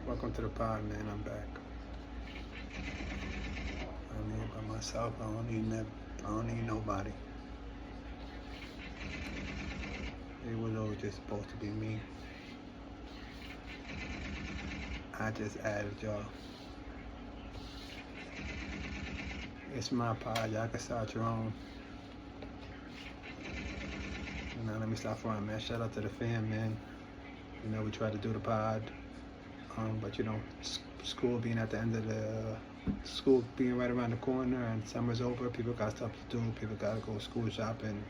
Welcome to the pod, man. I'm back. I'm here by myself. I don't need nobody. It was always just supposed to be me. I just added y'all. It's my pod. Y'all can start your own. Now let me stop running, man. Shout out to the fam, man. We try to do the pod, but school being at the end of the school being right around the corner and summer's over, people got stuff to do. People got to go school shopping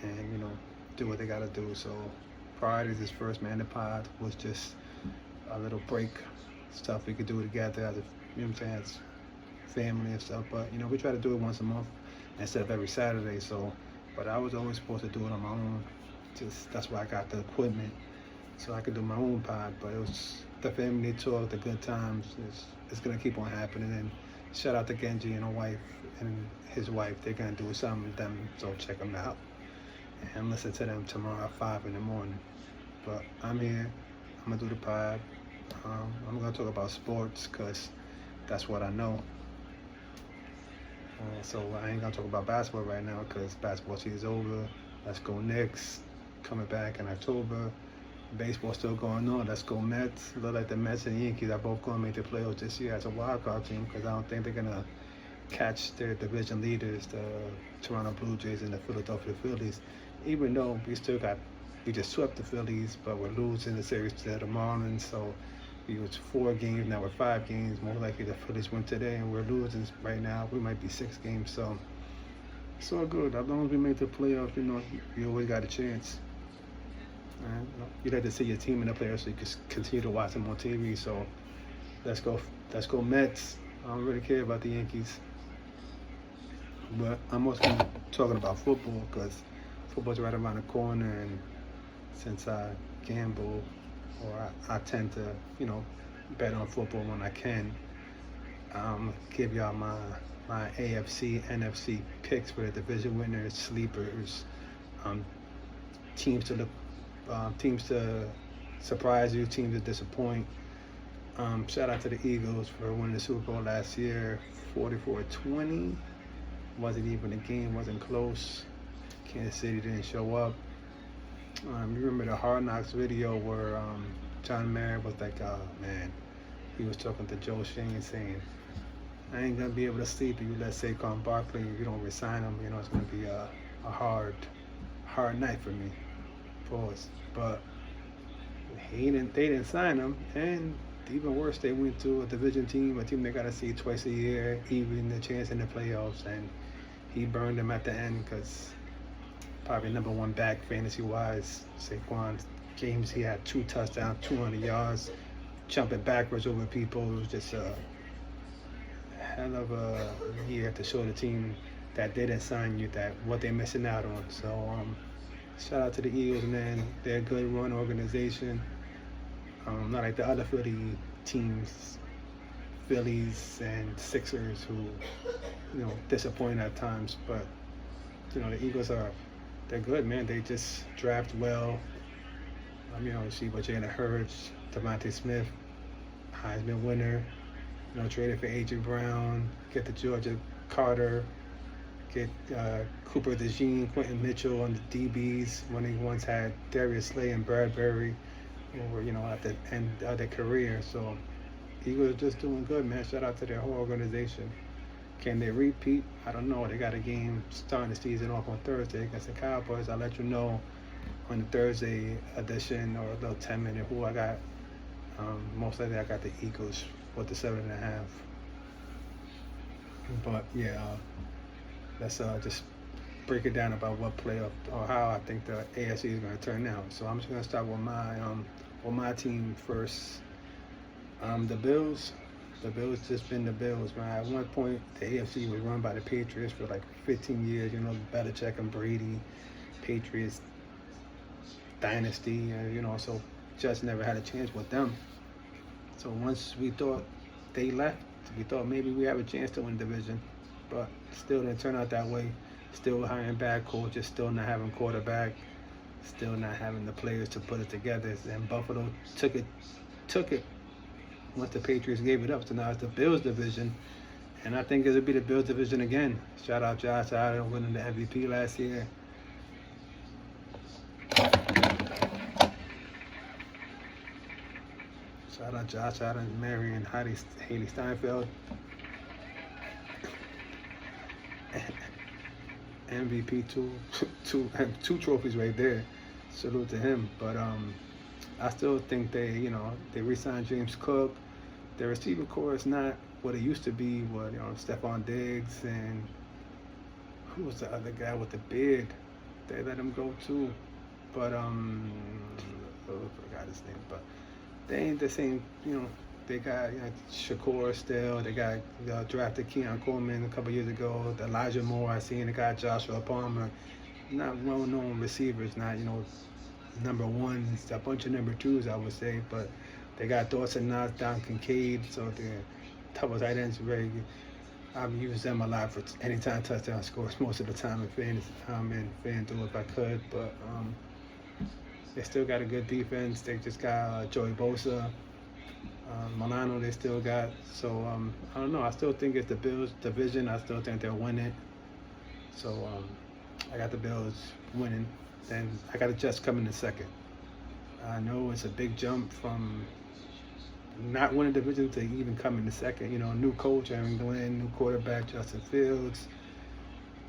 and do what they got to do. So priorities is first, man. The pod was just a little break, stuff we could do together as as family and stuff. But we try to do it once a month instead of every Saturday. So, but I was always supposed to do it on my own. Just that's why I got the equipment so I could do my own pod. But it was the family talk, the good times. It's gonna keep on happening. And shout out to Genji and his wife. They're gonna do something with them. So check them out and listen to them tomorrow at 5 in the morning. But I'm here. I'm gonna do the pod. I'm gonna talk about sports because that's what I know. So I ain't gonna talk about basketball right now because basketball season's over. Let's go Knicks, coming back in October. Baseball still going on. Let's go Mets. Look like the Mets and Yankees are both going to make the playoffs this year as a wild card team because I don't think they're gonna catch their division leaders, the Toronto Blue Jays and the Philadelphia Phillies. Even though we just swept the Phillies, but we're losing the series to the Marlins. So it was 4 games, now we're 5 games. More likely the Phillies win today, and we're losing right now. We might be 6 games, so it's all good. As long as we make the playoffs, you always got a chance. You'd like to see your team in the playoffs so you can continue to watch them on TV. So let's go Mets. I don't really care about the Yankees, but I'm also talking about football because football's right around the corner, and since I gamble, or I tend to, bet on football when I can. Give y'all my AFC, NFC picks for the division winners, sleepers, teams to surprise you, teams to disappoint. Shout out to the Eagles for winning the Super Bowl last year, 44-20. Wasn't even a game, wasn't close. Kansas City didn't show up. You remember the Hard Knocks video where John Mayer was like, man, he was talking to Joe Shane saying, I ain't going to be able to sleep if you let Saquon Barkley, if you don't resign him, it's going to be a hard night for me. Pause. But they didn't sign him, and even worse, they went to a division team, a team they got to see twice a year, even the chance in the playoffs, and he burned them at the end because probably number one back fantasy-wise. Saquon games, he had 2 touchdowns, 200 yards, jumping backwards over people. It was just a hell of a year to show the team that they didn't sign you, that what they're missing out on. So shout out to the Eagles, man. They're a good run organization. Not like the other Philly teams, Phillies and Sixers, who disappoint at times. But the Eagles they're good, man. They just draft well. You see what Jalen Hurts, Devontae Smith, Heisman winner. Traded for A.J. Brown, get the Georgia Carter, get Cooper DeJean, Quentin Mitchell on the DBs when they once had Darius Slay and Bradbury, over at the end of their career. So Eagles are just doing good, man. Shout out to their whole organization. Can they repeat? I don't know. They got a game starting the season off on Thursday against the Cowboys. I'll let you know on the Thursday edition or a little 10-minute who I got. Most likely I got the Eagles with the 7.5. But yeah, let's just break it down about what playoff or how I think the AFC is going to turn out. So I'm just going to start with my team first. The Bills. The Bills just been the Bills, man. At one point, the AFC was run by the Patriots for like 15 years. Belichick and Brady, Patriots dynasty, so just never had a chance with them. So once we thought they left, we thought maybe we have a chance to win the division, but still didn't turn out that way. Still hiring bad coaches, still not having quarterback, still not having the players to put it together. And Buffalo took it once the Patriots gave it up. So now it's the Bills division, and I think it'll be the Bills division again. Shout out Josh Allen winning the MVP last year. Shout out Josh Allen, marrying Haley Steinfeld. MVP two trophies right there. Salute to him. But I still think they re-signed James Cook. The receiver core is not what it used to be. Stephon Diggs and who was the other guy with the beard? They let him go too. But I forgot his name. But they ain't the same. They got Shakur still. They got drafted Keon Coleman a couple years ago. Elijah Moore. I seen the guy Joshua Palmer. Not well-known receivers. Not number ones. A bunch of number twos, I would say. But they got Dawson Knox, Don Kincaid. So they're double tight ends. Very good. I've used them a lot for anytime touchdown scores most of the time in FanDuel if I could. But they still got a good defense. They just got Joey Bosa. Milano they still got. So I don't know. I still think it's the Bills division. I still think they'll win it. So I got the Bills winning. Then I got the Jets coming in second. I know it's a big jump from not winning division to even coming in second. New coach Aaron Glenn, new quarterback Justin Fields.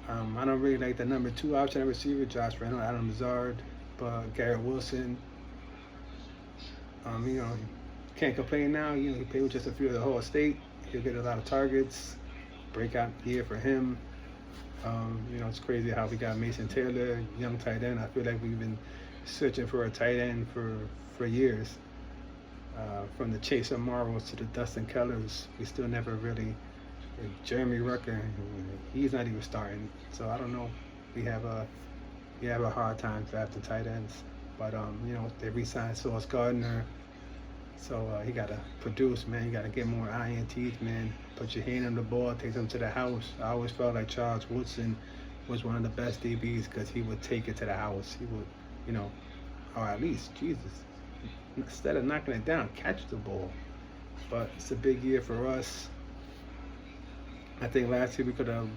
I don't really like the number 2 option at receiver, Josh Reynolds, Adam Lazard, but Garrett Wilson. Can't complain now. He played with just a few of the whole state. He'll get a lot of targets. Breakout year for him. It's crazy how we got Mason Taylor, young tight end. I feel like we've been searching for a tight end for years. From the Chaser Marvels to the Dustin Kellers, we still never really. Jeremy Rucker, he's not even starting. So I don't know. We have a hard time drafting tight ends. But they re-signed Sauce Gardner. So he got to produce, man. You got to get more INTs, man. Put your hand on the ball, take them to the house. I always felt like Charles Woodson was one of the best DBs because he would take it to the house. He would, or at least, Jesus, instead of knocking it down, catch the ball. But it's a big year for us. I think last year we could have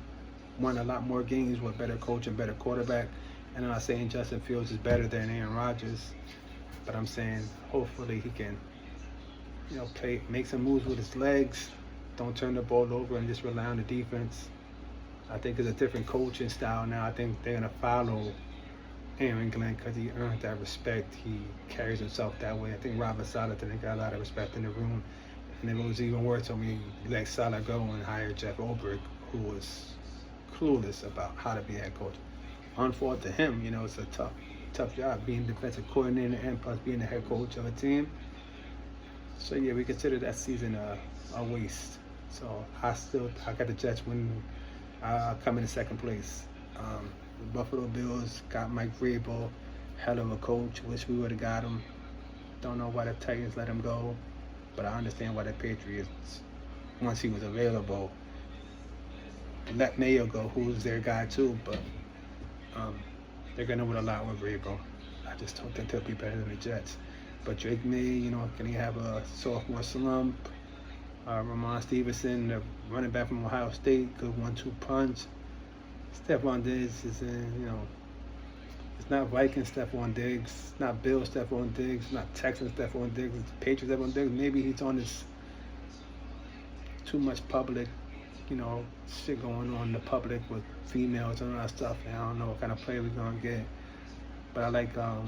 won a lot more games with better coach and better quarterback. And I'm not saying Justin Fields is better than Aaron Rodgers, but I'm saying hopefully he can make some moves with his legs, don't turn the ball over and just rely on the defense. I think it's a different coaching style now. I think they're going to follow Aaron Glenn because he earned that respect. He carries himself that way. I think Robert Saleh didn't got a lot of respect in the room. And it was even worse when we let Saleh go and hired Jeff Ulbrich, who was clueless about how to be a head coach. Unfortunate to him, it's a tough job being defensive coordinator and plus being the head coach of a team. So yeah, we consider that season a waste. So I got the Jets winning, coming in second place. The Buffalo Bills got Mike Vrabel, hell of a coach. Wish we would have got him. Don't know why the Titans let him go, but I understand why the Patriots, once he was available, let Mayo go, who's their guy too. But they're gonna win a lot with Vrabel. I just don't think they'll be better than the Jets. But Drake May, can he have a sophomore slump? Ramon Stevenson, the running back from Ohio State, good 1-2 punch. Stephon Diggs is it's not Vikings Stephon Diggs, it's not Bills Stephon Diggs, it's not Texans Stephon Diggs, it's Patriots Stephon Diggs. Maybe he's on this too much public, shit going on in the public with females and all that stuff. And I don't know what kind of play we're going to get. But I like the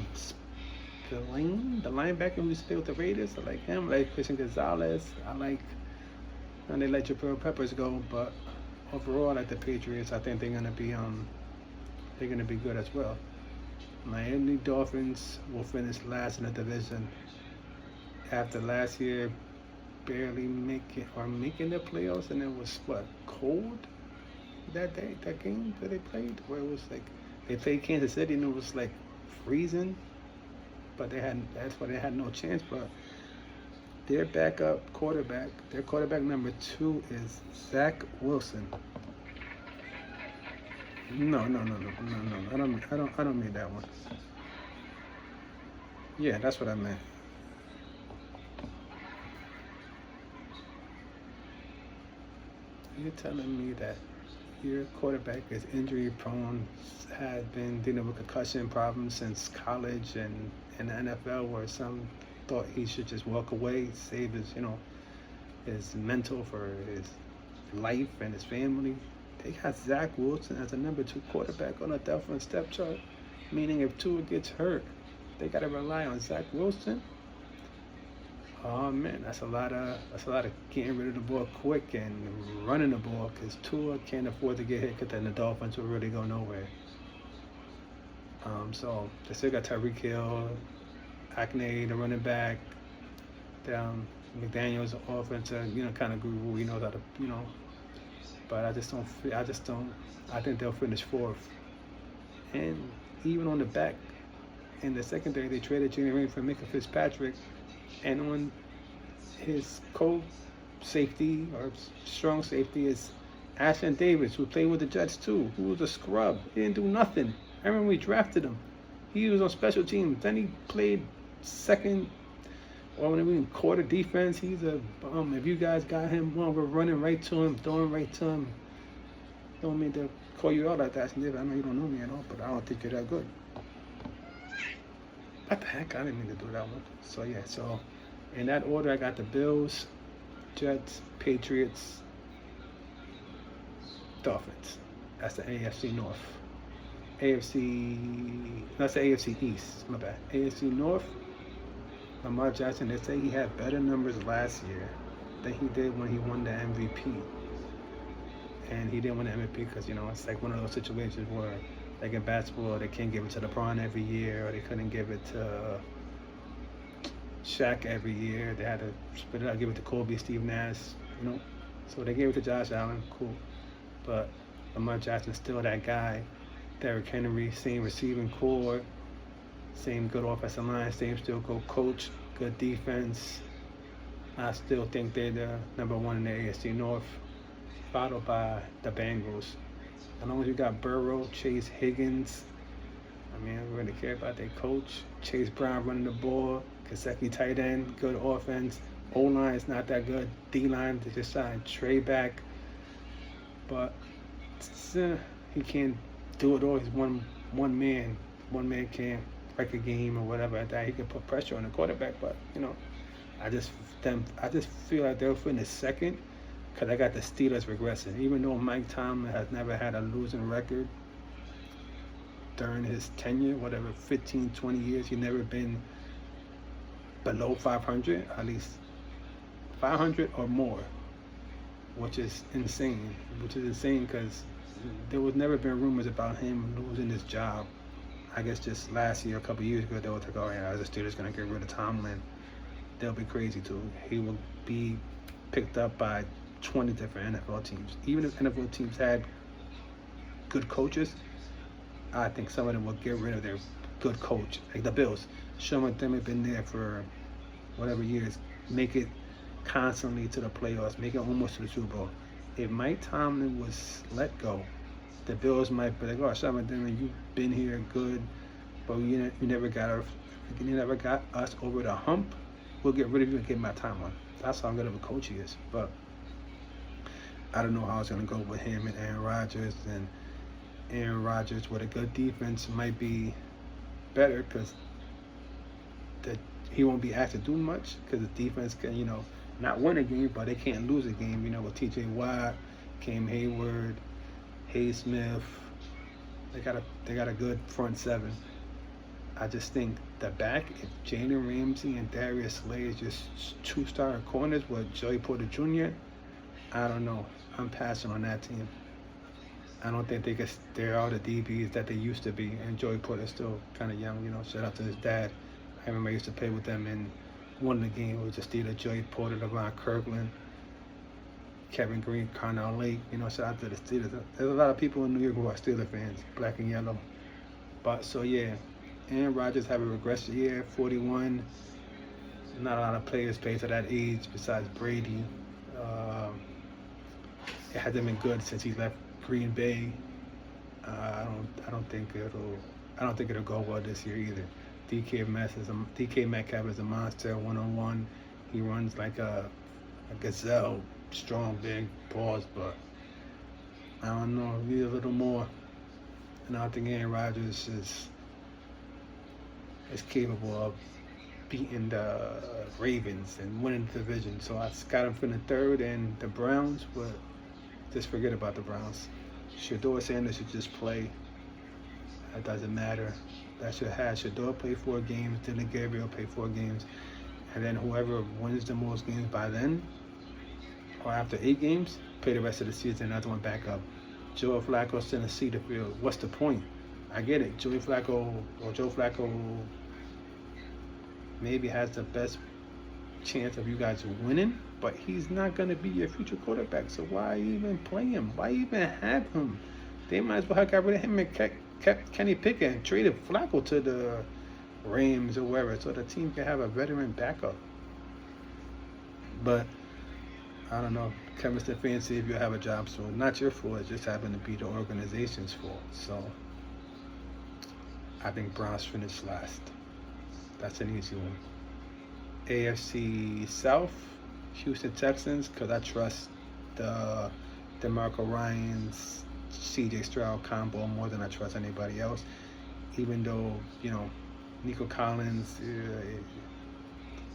linebacker who stayed with the Raiders. I like him. I like Christian Gonzalez. I like, and they let Jabril Peppers go. But overall, I like the Patriots. I think they're gonna be good as well. Miami Dolphins will finish last in the division after last year barely making the playoffs, and it was cold that game that they played, where it was like they played Kansas City and it was like freezing. But that's why they had no chance. But their quarterback number 2 is Zach Wilson. No. I don't mean that one. Yeah, that's what I meant. you're telling me that your quarterback is injury prone, has been dealing with concussion problems since college and in the NFL, where some thought he should just walk away, save his, his mental for his life and his family. They got Zach Wilson as a number 2 quarterback on a Delphin step chart, meaning if Tua gets hurt, they got to rely on Zach Wilson. Oh man, that's a lot of getting rid of the ball quick and running the ball, because Tua can't afford to get hit, because then the Dolphins will really go nowhere. So they still got Tyreek Hill, Acne, the running back, McDaniel's offensive, kind of guru, how to, but I think they'll finish 4th. And even on the back, in the secondary, they traded Jimmy Graham for Micah Fitzpatrick, and on his co-safety or strong safety is Ashton Davis, who played with the Jets too, who was a scrub. He didn't do nothing. I remember we drafted him. He was on special teams. Then he played second, or when we in quarter defense. He's a bum. If you guys got him, we're running right to him, throwing right to him. Don't mean to call you out like that, Ashton Davis. I know you don't know me at all, but I don't think you're that good. What the heck? I didn't mean to do that one. So yeah, in that order, I got the Bills, Jets, Patriots, Dolphins. That's the AFC North. That's the AFC East. My bad. AFC North, Lamar Jackson, they say he had better numbers last year than he did when he won the MVP. And he didn't win the MVP because, it's like one of those situations where, like in basketball, they can't give it to LeBron every year, or they couldn't give it to Shaq every year. They had to split it out, give it to Kobe, Steve Nash, So they gave it to Josh Allen, cool. But Lamar Jackson's still that guy. Derrick Henry, same receiving core, same good offensive line, same still good coach, good defense. I still think they're the number 1 in the AFC North, followed by the Bengals. As long as you got Burrow, Chase Higgins, I don't really care about their coach. Chase Brown running the ball, Gesicki tight end, good offense. O-line is not that good. D-line, they just signed Trey back. But he can't do it all. He's one man. One man can't break a game or whatever like that. He can put pressure on the quarterback, but I just feel like they'll finish second, because I got the Steelers regressing. Even though Mike Tomlin has never had a losing record during his tenure, 15, 20 years, he's never been below 500, at least 500 or more, which is insane because there was never been rumors about him losing his job. I guess just last year, a couple years ago, they were like, oh yeah, the Steelers going to get rid of Tomlin. They'll be crazy too. He will be picked up by 20 different NFL teams. Even if NFL teams had good coaches, I think some of them will get rid of their good coach. Like the Bills. Sean McDermott have been there for whatever years. Make it constantly to the playoffs. Make it almost to the Super Bowl. If Mike Tomlin was let go, the Bills might be like, oh, Sean McDermott, you've been here good, but you never got us over the hump. We'll get rid of you and get my time on. That's how good of a coach he is. But I don't know how it's going to go with him and Aaron Rodgers. And Aaron Rodgers with a good defense might be better, because he won't be asked to do much, because the defense can, not win a game, but they can't lose a game, with T.J. Watt, Cam Hayward, Hayes Smith. They got a good front seven. I just think the back, if Jalen Ramsey and Darius Slay is just 2-star corners with Joey Porter Jr., I don't know. I'm passing on that team. I don't think they're all the DBs that they used to be, and Joey Porter's still kind of young, shout out to his dad. I remember I used to play with them in one of the games. It was just either Joey Porter, LeVon Kirkland, Kevin Green, Carnell Lake, shout out to the Steelers. There's a lot of people in New York who are Steelers fans, black and yellow. But so yeah, Aaron Rodgers have a regressive year, 41. Not a lot of players play to that age besides Brady. It hasn't been good since he left Green Bay. I don't think it'll go well this year either. DK Metcalf is a monster, one-on-one. He runs like a gazelle, strong, big paws, but I don't know, need a little more. And I think Aaron Rodgers is capable of beating the Ravens and winning the division. So I got him for the third, and the Browns, but just forget about the Browns. Shedeur Sanders should just play. That doesn't matter. That should have Shedeur play 4 games, Dylan Gabriel play 4 games, and then whoever wins the most games by then, or after 8 games, play the rest of the season. Another one back up. Joe Flacco's in the seat of field. What's the point? I get it. Joe Flacco maybe has the best chance of you guys winning, but he's not going to be your future quarterback. So why even play him? Why even have him? They might as well have got rid of him and kept Kenny Pickett and traded Flacco to the Rams or wherever, so the team can have a veteran backup. But I don't know. Kevin Stefanski, if you have a job, so not your fault. It just happened to be the organization's fault. So I think Browns finished last. That's an easy one. AFC South, Houston Texans, because I trust the DeMarco Ryans, CJ Stroud combo more than I trust anybody else. Even though, Nico Collins,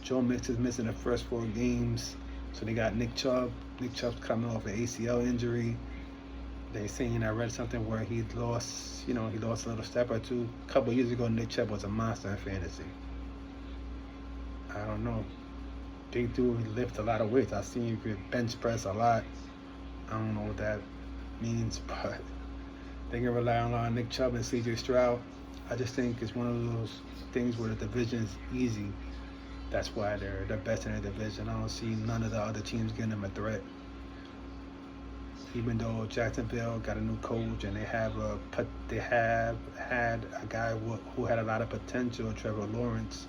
Joe Mix is missing the first 4 games. So they got Nick Chubb. Nick Chubb's coming off an ACL injury. They saying, I read something where he lost a little step or two. A couple years ago, Nick Chubb was a monster in fantasy. I don't know. Big dude, lift a lot of weights. I've seen you could bench press a lot. I don't know what that means, but they can rely on Nick Chubb and CJ Stroud. I just think it's one of those things where the division's easy. That's why they're the best in the division. I don't see none of the other teams getting them a threat. Even though Jacksonville got a new coach and they have had a guy who had a lot of potential, Trevor Lawrence.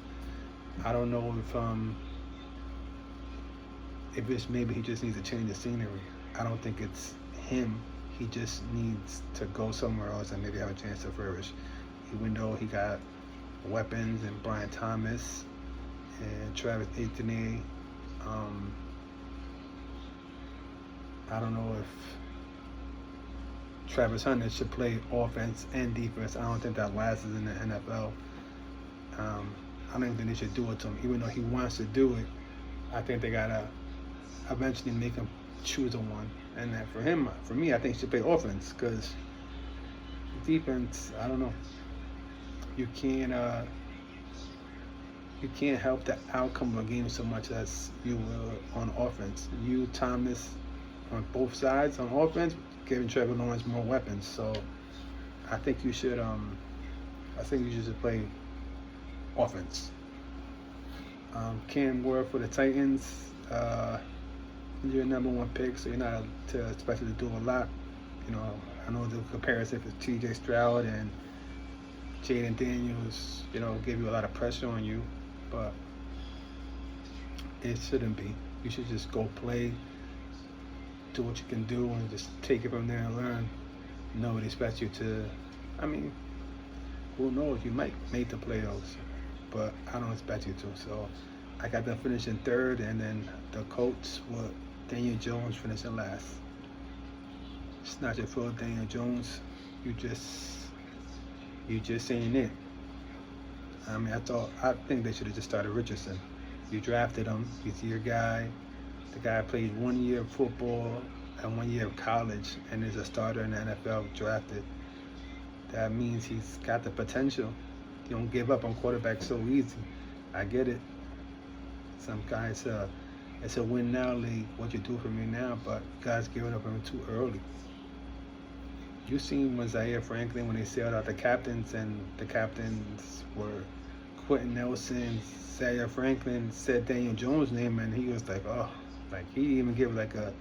I don't know if it's maybe he just needs to change the scenery. I don't think it's him. He just needs to go somewhere else and maybe have a chance to flourish. Even though he got weapons and Brian Thomas and Travis Etienne. I don't know if Travis Hunter should play offense and defense. I don't think that lasts in the NFL. I don't think they should do it to him. Even though he wants to do it, I think they got to eventually make him choose a one. And then for me, I think he should play offense because defense, I don't know. You can't help the outcome of a game so much as you will on offense. You, Thomas, on both sides on offense, giving Trevor Lawrence more weapons. So I think you should just play offense. Cam Ward for the Titans. You're number 1 pick, so you're not expected to do a lot. I know the comparison for TJ Stroud and Jaden Daniels, give you a lot of pressure on you, but it shouldn't be. You should just go play, do what you can do, and just take it from there and learn. Nobody expects you to. I mean, who knows? You might make the playoffs, but I don't expect you to. So I got them finishing 3rd, and then the Colts with Daniel Jones finishing last. It's not your fault, Daniel Jones. You just ain't it. I mean, I think they should have just started Richardson. You drafted him. He's your guy. The guy played 1 year of football and 1 year of college and is a starter in the NFL drafted. That means he's got the potential. You don't give up on quarterbacks so easy. I get it. Some guys, it's a win now league. What you do for me now, but guys giving up on him too early. You seen Zaire Franklin when they sailed out the captains, and the captains were Quentin Nelson. Zaire Franklin said Daniel Jones' name, and he was like, oh, like he even gave like a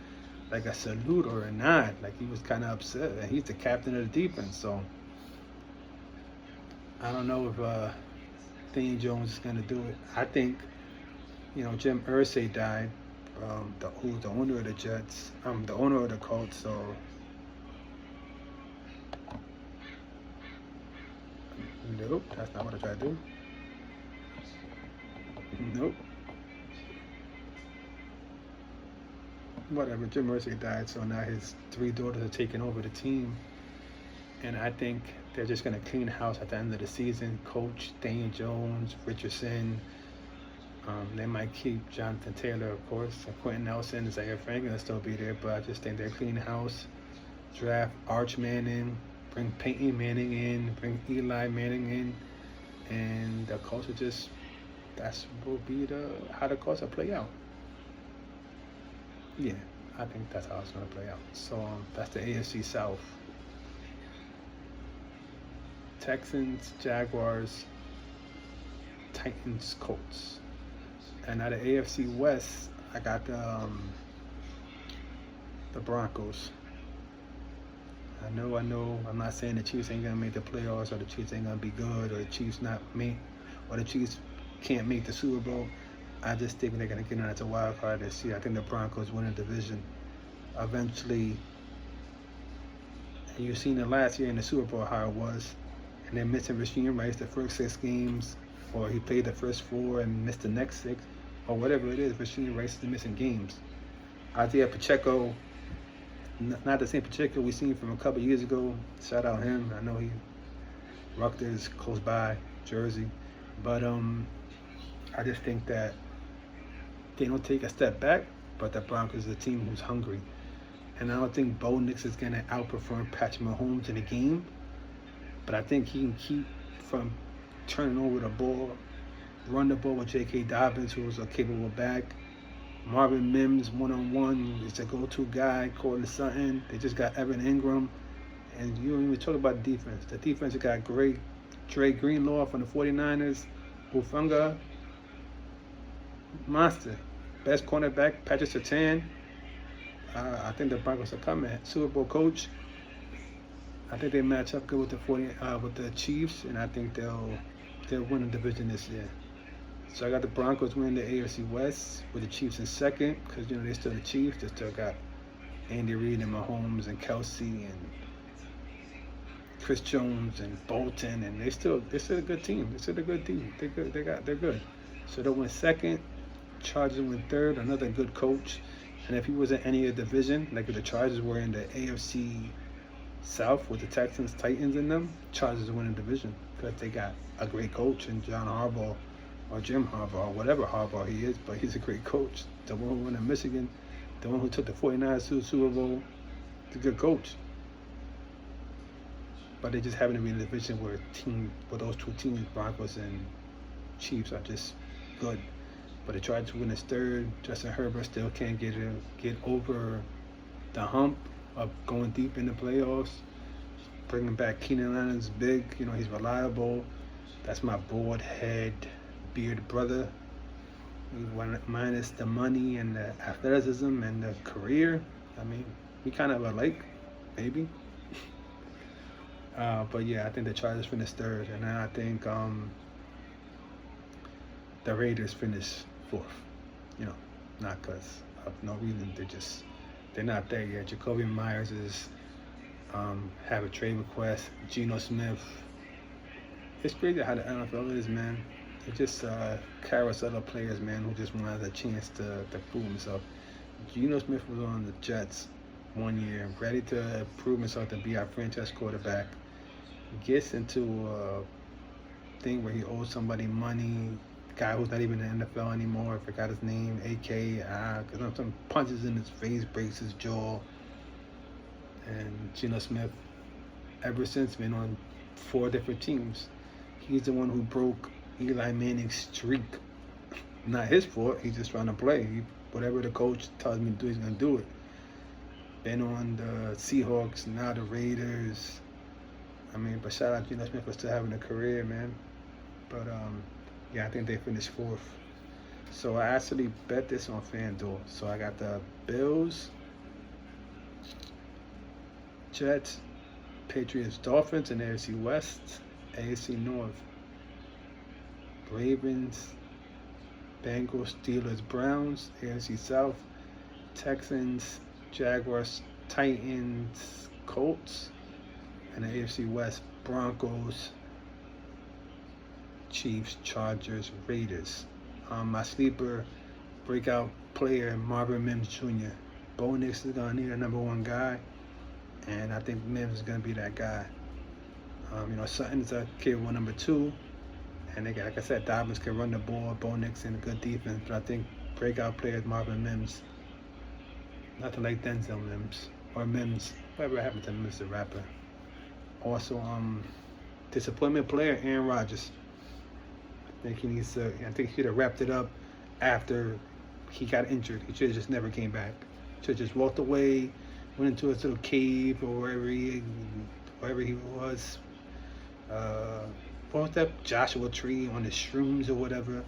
salute or a nod, like he was kind of upset. And he's the captain of the defense, so I don't know if Daniel Jones is gonna do it. I think, Jim Irsay died, who's the owner of the Jets, the owner of the Colts, so. Nope, that's not what I tried to do. Nope. whatever. Jim Irsay died, so now his three daughters are taking over the team, and I think they're just gonna clean house at the end of the season. Coach Daniel Jones, Richardson. They might keep Jonathan Taylor, of course, and Quentin Nelson and Zaire Franklin will still be there, but I just think they're clean house. Draft Arch Manning, bring Peyton Manning in, bring Eli Manning in, and the culture just will be how the culture play out. Yeah, I think that's how it's gonna play out. So that's the AFC South. Texans, Jaguars, Titans, Colts. And out of AFC West, I got the Broncos. I know. I'm not saying the Chiefs ain't gonna make the playoffs, or the Chiefs ain't gonna be good, or the Chiefs or the Chiefs can't make the Super Bowl. I just think they're gonna get in as a wild card this year. I think the Broncos win the division eventually. And you've seen it last year in the Super Bowl how it was, and they're missing Rasheed Rice the first 6 games, or he played the first 4 and missed the next 6, or whatever it is. Rasheed Rice is missing games. Isaiah Pacheco, not the same Pacheco we seen from a couple years ago. Shout out him. I know Rutgers close by, Jersey, but I just think that they don't take a step back, but the Broncos is a team who's hungry, and I don't think Bo Nix is gonna outperform Patrick Mahomes in the game, but I think he can keep from turning over the ball, run the ball with J.K. Dobbins, who's a capable back. Marvin Mims one-on-one is a go-to guy. Cortland Sutton. They just got Evan Ingram. And you don't even talk about the defense. The defense got great. Dre Greenlaw from the 49ers. Hufanga. Monster. Best cornerback, Patrick Surtain. I think the Broncos are coming. Super Bowl coach. I think they match up good with the Chiefs, and I think they'll win the division this year. So I got the Broncos winning the AFC West with the Chiefs in second, because they're still the Chiefs. They still got Andy Reid and Mahomes and Kelsey and Chris Jones and Bolton, and they're still a good team. They're still a good team. They're good. They're good. So they'll win second. Chargers win third. Another good coach. And if he was in any of the division, like if the Chargers were in the AFC South with the Texans, Titans in them, Chargers win the division because they got a great coach in John Harbaugh. Or Jim Harbaugh, or whatever Harbaugh he is, but he's a great coach. The one who won in Michigan, the one who took the 49ers to the Super Bowl, he's a good coach. But they just happen to be in a division where those two teams, Broncos and Chiefs, are just good. But they tried to win his third. Justin Herbert still can't get over the hump of going deep in the playoffs. Bringing back Keenan Allen's big, he's reliable. That's my bald head beard brother, minus the money and the athleticism and the career. I mean, we kind of alike, maybe. But yeah, I think the Chargers finished third, and then I think the Raiders finished fourth. Not because of no reason. They're not there yet. Jacoby Myers is have a trade request. Geno Smith. It's crazy how the NFL is, man. It just carousel of players, man, who just wanted a chance to prove himself. Geno Smith was on the Jets one year, ready to prove himself to be our franchise quarterback. Gets into a thing where he owes somebody money. Guy who's not even in the NFL anymore. I forgot his name. Because some punches in his face, breaks his jaw. And Geno Smith, ever since, been on 4 different teams. He's the one who broke Eli Manning's streak. Not his fault. He's just trying to play. Whatever the coach tells me to do, he's going to do it. Been on the Seahawks, now the Raiders. But shout out Geno Smith for still having a career, man. But, yeah, I think they finished 4th. So I actually bet this on FanDuel. So I got the Bills, Jets, Patriots, Dolphins in the AFC West, AFC North. Ravens, Bengals, Steelers, Browns, AFC South, Texans, Jaguars, Titans, Colts, and the AFC West, Broncos, Chiefs, Chargers, Raiders. My sleeper breakout player, Marvin Mims Jr. Bo Nix is gonna need a number one guy, and I think Mims is gonna be that guy. Sutton's a kid one number two, and they got, like I said, Dobbins can run the ball, Bo Nix in a good defense, but I think breakout player is Marvin Mims. Nothing like Denzel Mims or Mims, whatever happened to Mims, the rapper. Also, disappointment player Aaron Rodgers. I think he should have wrapped it up after he got injured. He should have just never came back. Should have just walked away, went into his little cave or wherever he was. What was that Joshua Tree on his shrooms or whatever?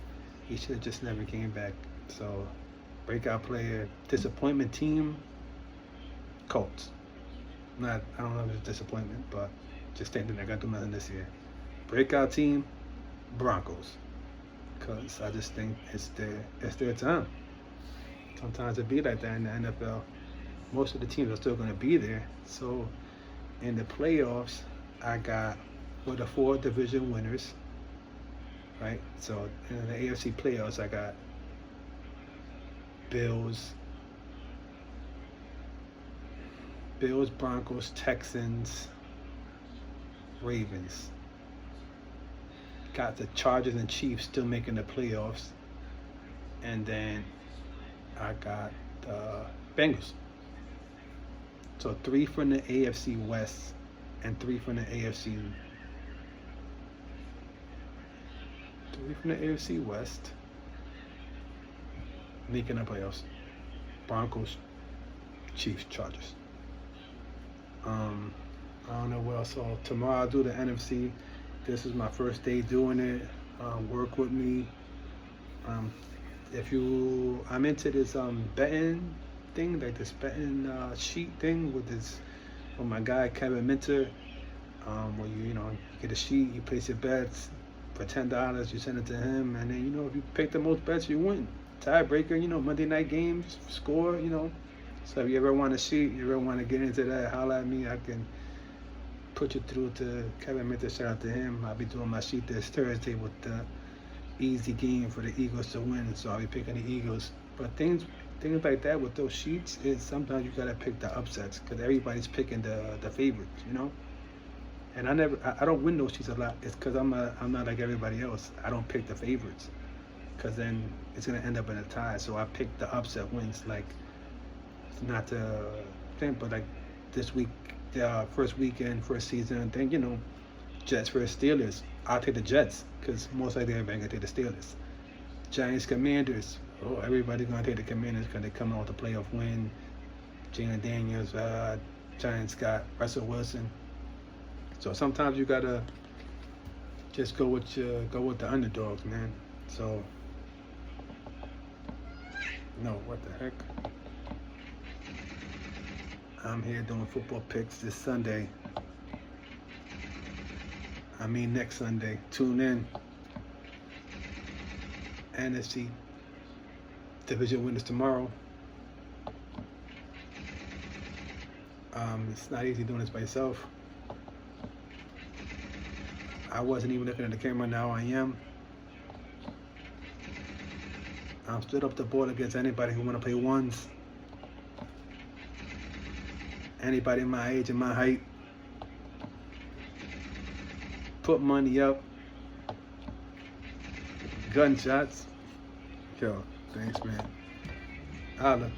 He should have just never came back. So, breakout player, disappointment team, Colts. I don't know if it's disappointment, but just thinking they're gonna do nothing this year. Breakout team, Broncos, because I just think it's their time. Sometimes it be like that in the NFL. Most of the teams are still gonna be there. So, in the playoffs, I got the 4 division winners, right? So in the AFC playoffs, I got Bills, Broncos, Texans, Ravens. Got the Chargers and Chiefs still making the playoffs, and then I got the Bengals. So 3 from the AFC West and 3 from the AFC. 3 from the AFC West making the playoffs. Broncos, Chiefs, Chargers. I don't know what else. So tomorrow I'll do the NFC. This is my first day doing it. Work with me. I'm into this betting thing, like this betting sheet thing with my guy Kevin Minter. Where you get a sheet, you place your bets for $10, you send it to him, and then if you pick the most bets, you win. Tiebreaker, Monday night games, score, So if you ever want a sheet, you ever want to get into that, holla at me. I can put you through to Kevin Minter. Shout out to him. I'll be doing my sheet this Thursday with the easy game for the Eagles to win. So I'll be picking the Eagles. But things like that with those sheets is sometimes you gotta pick the upsets because everybody's picking the favorites, And I don't win those sheets a lot. It's because I'm not like everybody else. I don't pick the favorites because then it's gonna end up in a tie. So I pick the upset wins, like not the thing, but like this week, the first weekend, first season thing, Jets versus Steelers. I'll take the Jets because most likely everybody gonna take the Steelers. Giants, Commanders. Oh, everybody's gonna take the Commanders because they come out with a playoff win. Jalen Daniels, Giants got Russell Wilson. So sometimes you gotta just go with the underdogs, man. So what the heck? I'm here doing football picks this Sunday. Next Sunday. Tune in. NFC division winners tomorrow. It's not easy doing this by yourself. I wasn't even looking at the camera, now I am. I'm stood up the board against anybody who want to play ones. Anybody my age and my height. Put money up. Gunshots. Yo, thanks, man. Holla.